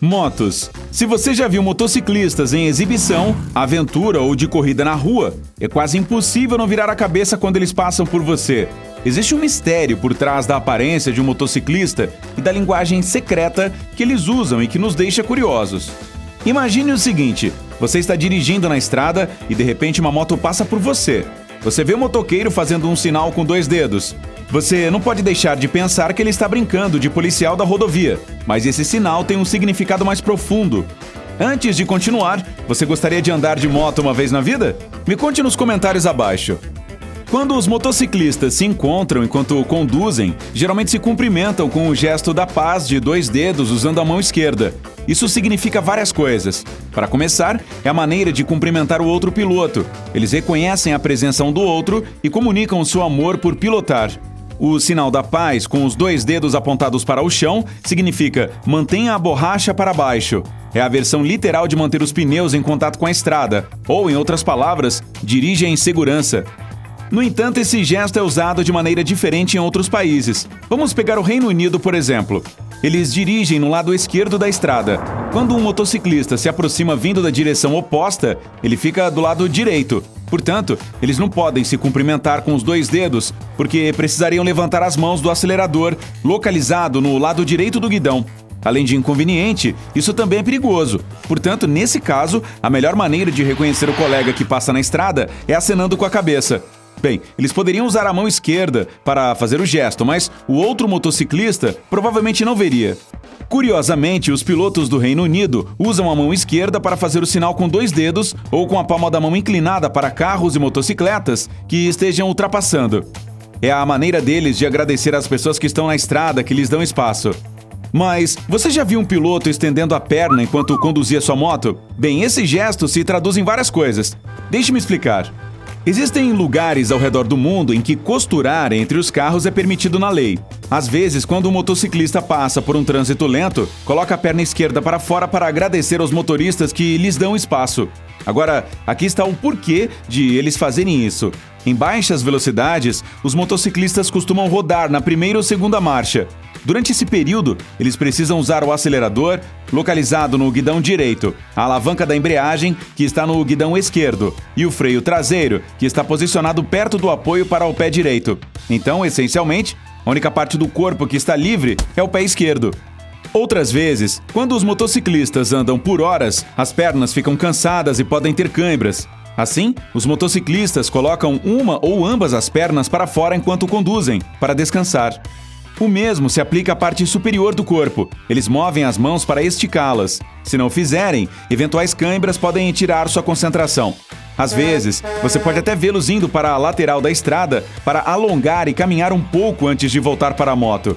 Motos. Se você já viu motociclistas em exibição, aventura ou de corrida na rua, é quase impossível não virar a cabeça quando eles passam por você. Existe um mistério por trás da aparência de um motociclista e da linguagem secreta que eles usam e que nos deixa curiosos. Imagine o seguinte: você está dirigindo na estrada e de repente uma moto passa por você. Você vê o motoqueiro fazendo um sinal com 2 dedos. Você não pode deixar de pensar que ele está brincando de policial da rodovia, mas esse sinal tem um significado mais profundo. Antes de continuar, você gostaria de andar de moto uma vez na vida? Me conte nos comentários abaixo. Quando os motociclistas se encontram enquanto conduzem, geralmente se cumprimentam com o gesto da paz de 2 dedos usando a mão esquerda. Isso significa várias coisas. Para começar, é a maneira de cumprimentar o outro piloto. Eles reconhecem a presença um do outro e comunicam o seu amor por pilotar. O sinal da paz, com os 2 dedos apontados para o chão, significa mantenha a borracha para baixo. É a versão literal de manter os pneus em contato com a estrada, ou, em outras palavras, dirija em segurança. No entanto, esse gesto é usado de maneira diferente em outros países. Vamos pegar o Reino Unido, por exemplo. Eles dirigem no lado esquerdo da estrada. Quando um motociclista se aproxima vindo da direção oposta, ele fica do lado direito. Portanto, eles não podem se cumprimentar com os 2 dedos, porque precisariam levantar as mãos do acelerador, localizado no lado direito do guidão. Além de inconveniente, isso também é perigoso. Portanto, nesse caso, a melhor maneira de reconhecer o colega que passa na estrada é acenando com a cabeça. Bem, eles poderiam usar a mão esquerda para fazer o gesto, mas o outro motociclista provavelmente não veria. Curiosamente, os pilotos do Reino Unido usam a mão esquerda para fazer o sinal com 2 dedos ou com a palma da mão inclinada para carros e motocicletas que estejam ultrapassando. É a maneira deles de agradecer às pessoas que estão na estrada que lhes dão espaço. Mas você já viu um piloto estendendo a perna enquanto conduzia sua moto? Bem, esse gesto se traduz em várias coisas. Deixe-me explicar. Existem lugares ao redor do mundo em que costurar entre os carros é permitido na lei. Às vezes, quando um motociclista passa por um trânsito lento, coloca a perna esquerda para fora para agradecer aos motoristas que lhes dão espaço. Agora, aqui está o porquê de eles fazerem isso. Em baixas velocidades, os motociclistas costumam rodar na primeira ou segunda marcha. Durante esse período, eles precisam usar o acelerador, localizado no guidão direito, a alavanca da embreagem, que está no guidão esquerdo, e o freio traseiro, que está posicionado perto do apoio para o pé direito. Então, essencialmente, a única parte do corpo que está livre é o pé esquerdo. Outras vezes, quando os motociclistas andam por horas, as pernas ficam cansadas e podem ter cãibras. Assim, os motociclistas colocam uma ou ambas as pernas para fora enquanto conduzem, para descansar. O mesmo se aplica à parte superior do corpo. Eles movem as mãos para esticá-las. Se não fizerem, eventuais cãibras podem tirar sua concentração. Às vezes, você pode até vê-los indo para a lateral da estrada para alongar e caminhar um pouco antes de voltar para a moto.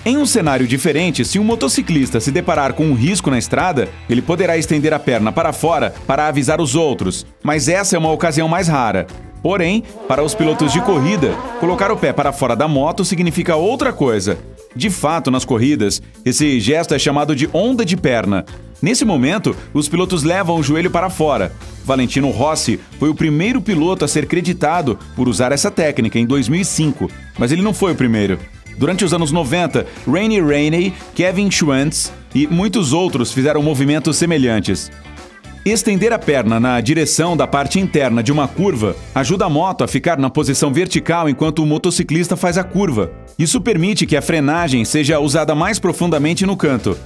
Em um cenário diferente, se um motociclista se deparar com um risco na estrada, ele poderá estender a perna para fora para avisar os outros, mas essa é uma ocasião mais rara. Porém, para os pilotos de corrida, colocar o pé para fora da moto significa outra coisa. De fato, nas corridas, esse gesto é chamado de onda de perna. Nesse momento, os pilotos levam o joelho para fora. Valentino Rossi foi o primeiro piloto a ser creditado por usar essa técnica em 2005, mas ele não foi o primeiro. Durante os anos 90, Rainey Rainey, Kevin Schwantz e muitos outros fizeram movimentos semelhantes. Estender a perna na direção da parte interna de uma curva ajuda a moto a ficar na posição vertical enquanto o motociclista faz a curva. Isso permite que a frenagem seja usada mais profundamente no canto.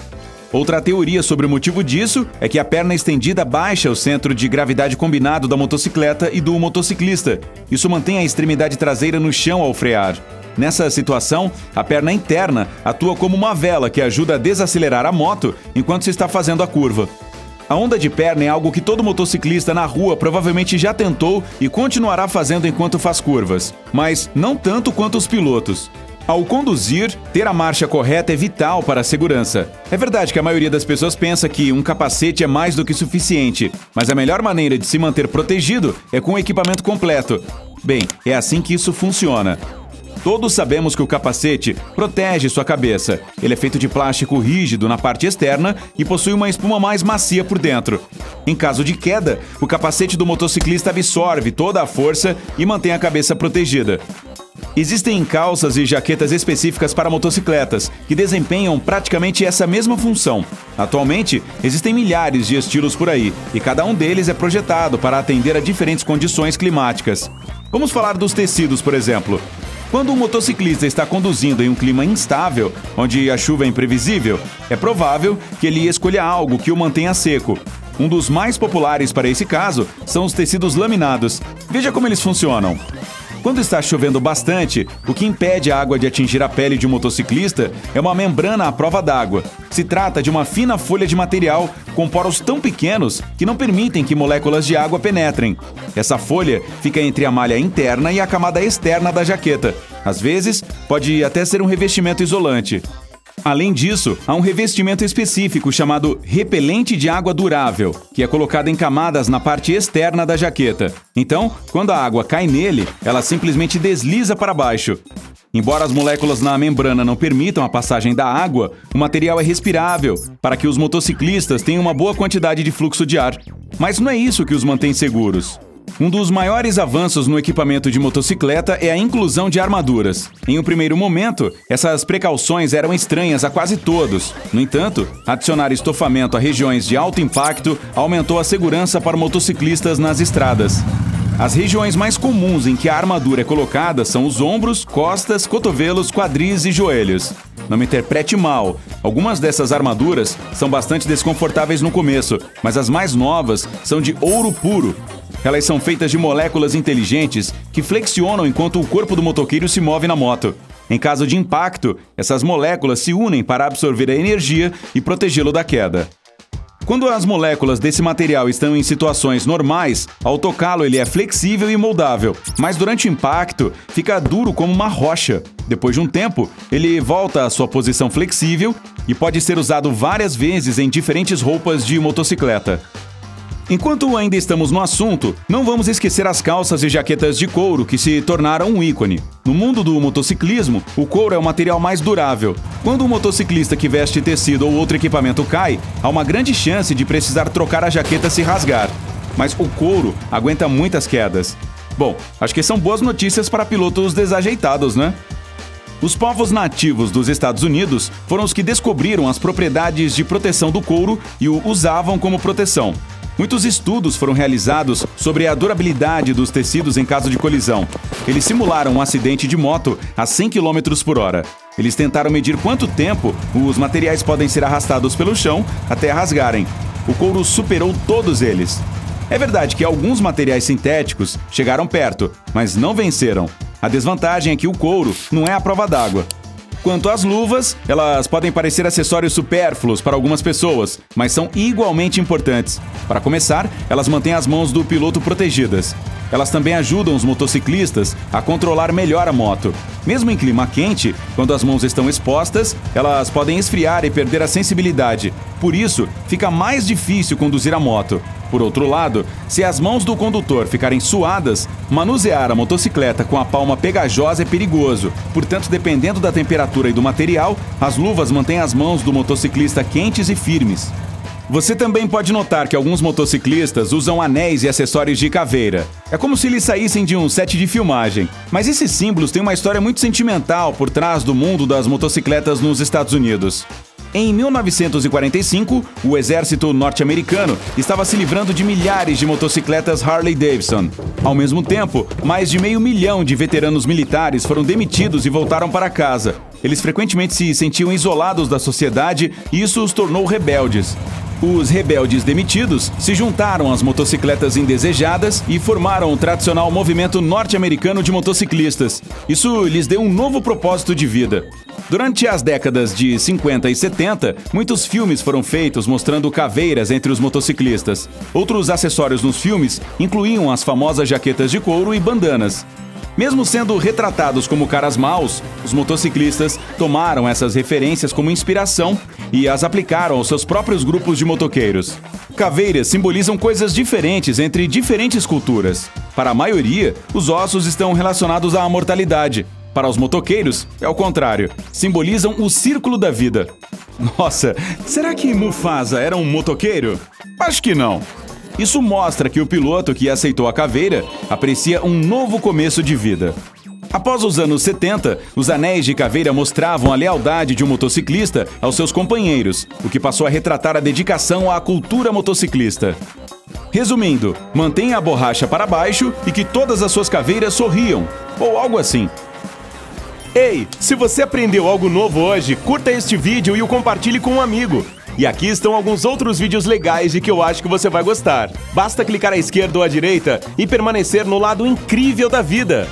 Outra teoria sobre o motivo disso é que a perna estendida baixa o centro de gravidade combinado da motocicleta e do motociclista. Isso mantém a extremidade traseira no chão ao frear. Nessa situação, a perna interna atua como uma vela que ajuda a desacelerar a moto enquanto se está fazendo a curva. A onda de perna é algo que todo motociclista na rua provavelmente já tentou e continuará fazendo enquanto faz curvas, mas não tanto quanto os pilotos. Ao conduzir, ter a marcha correta é vital para a segurança. É verdade que a maioria das pessoas pensa que um capacete é mais do que suficiente, mas a melhor maneira de se manter protegido é com o equipamento completo. Bem, é assim que isso funciona. Todos sabemos que o capacete protege sua cabeça. Ele é feito de plástico rígido na parte externa e possui uma espuma mais macia por dentro. Em caso de queda, o capacete do motociclista absorve toda a força e mantém a cabeça protegida. Existem calças e jaquetas específicas para motocicletas, que desempenham praticamente essa mesma função. Atualmente, existem milhares de estilos por aí, e cada um deles é projetado para atender a diferentes condições climáticas. Vamos falar dos tecidos, por exemplo. Quando um motociclista está conduzindo em um clima instável, onde a chuva é imprevisível, é provável que ele escolha algo que o mantenha seco. Um dos mais populares para esse caso são os tecidos laminados. Veja como eles funcionam. Quando está chovendo bastante, o que impede a água de atingir a pele de um motociclista é uma membrana à prova d'água. Se trata de uma fina folha de material com poros tão pequenos que não permitem que moléculas de água penetrem. Essa folha fica entre a malha interna e a camada externa da jaqueta. Às vezes, pode até ser um revestimento isolante. Além disso, há um revestimento específico chamado repelente de água durável, que é colocado em camadas na parte externa da jaqueta. Então, quando a água cai nele, ela simplesmente desliza para baixo. Embora as moléculas na membrana não permitam a passagem da água, o material é respirável, para que os motociclistas tenham uma boa quantidade de fluxo de ar. Mas não é isso que os mantém seguros. Um dos maiores avanços no equipamento de motocicleta é a inclusão de armaduras. Em um primeiro momento, essas precauções eram estranhas a quase todos. No entanto, adicionar estofamento a regiões de alto impacto aumentou a segurança para motociclistas nas estradas. As regiões mais comuns em que a armadura é colocada são os ombros, costas, cotovelos, quadris e joelhos. Não me interprete mal, algumas dessas armaduras são bastante desconfortáveis no começo, mas as mais novas são de ouro puro. Elas são feitas de moléculas inteligentes que flexionam enquanto o corpo do motoqueiro se move na moto. Em caso de impacto, essas moléculas se unem para absorver a energia e protegê-lo da queda. Quando as moléculas desse material estão em situações normais, ao tocá-lo ele é flexível e moldável, mas durante o impacto fica duro como uma rocha. Depois de um tempo, ele volta à sua posição flexível e pode ser usado várias vezes em diferentes roupas de motocicleta. Enquanto ainda estamos no assunto, não vamos esquecer as calças e jaquetas de couro que se tornaram um ícone. No mundo do motociclismo, o couro é o material mais durável. Quando um motociclista que veste tecido ou outro equipamento cai, há uma grande chance de precisar trocar a jaqueta se rasgar. Mas o couro aguenta muitas quedas. Bom, acho que são boas notícias para pilotos desajeitados, né? Os povos nativos dos Estados Unidos foram os que descobriram as propriedades de proteção do couro e o usavam como proteção. Muitos estudos foram realizados sobre a durabilidade dos tecidos em caso de colisão. Eles simularam um acidente de moto a 100 km por hora. Eles tentaram medir quanto tempo os materiais podem ser arrastados pelo chão até rasgarem. O couro superou todos eles. É verdade que alguns materiais sintéticos chegaram perto, mas não venceram. A desvantagem é que o couro não é à prova d'água. Quanto às luvas, elas podem parecer acessórios supérfluos para algumas pessoas, mas são igualmente importantes. Para começar, elas mantêm as mãos do piloto protegidas. Elas também ajudam os motociclistas a controlar melhor a moto. Mesmo em clima quente, quando as mãos estão expostas, elas podem esfriar e perder a sensibilidade. Por isso, fica mais difícil conduzir a moto. Por outro lado, se as mãos do condutor ficarem suadas, manusear a motocicleta com a palma pegajosa é perigoso. Portanto, dependendo da temperatura e do material, as luvas mantêm as mãos do motociclista quentes e firmes. Você também pode notar que alguns motociclistas usam anéis e acessórios de caveira. É como se eles saíssem de um set de filmagem. Mas esses símbolos têm uma história muito sentimental por trás do mundo das motocicletas nos Estados Unidos. Em 1945, o exército norte-americano estava se livrando de milhares de motocicletas Harley-Davidson. Ao mesmo tempo, mais de 500 mil de veteranos militares foram demitidos e voltaram para casa. Eles frequentemente se sentiam isolados da sociedade e isso os tornou rebeldes. Os rebeldes demitidos se juntaram às motocicletas indesejadas e formaram o tradicional movimento norte-americano de motociclistas. Isso lhes deu um novo propósito de vida. Durante as décadas de 50 e 70, muitos filmes foram feitos mostrando caveiras entre os motociclistas. Outros acessórios nos filmes incluíam as famosas jaquetas de couro e bandanas. Mesmo sendo retratados como caras maus, os motociclistas tomaram essas referências como inspiração e as aplicaram aos seus próprios grupos de motoqueiros. Caveiras simbolizam coisas diferentes entre diferentes culturas. Para a maioria, os ossos estão relacionados à mortalidade. Para os motoqueiros, é o contrário. Simbolizam o círculo da vida. Nossa, será que Mufasa era um motoqueiro? Acho que não. Isso mostra que o piloto que aceitou a caveira aprecia um novo começo de vida. Após os anos 70, os anéis de caveira mostravam a lealdade de um motociclista aos seus companheiros, o que passou a retratar a dedicação à cultura motociclista. Resumindo, mantenha a borracha para baixo e que todas as suas caveiras sorriam, ou algo assim. Ei, se você aprendeu algo novo hoje, curta este vídeo e o compartilhe com um amigo. E aqui estão alguns outros vídeos legais de que eu acho que você vai gostar. Basta clicar à esquerda ou à direita e permanecer no lado incrível da vida.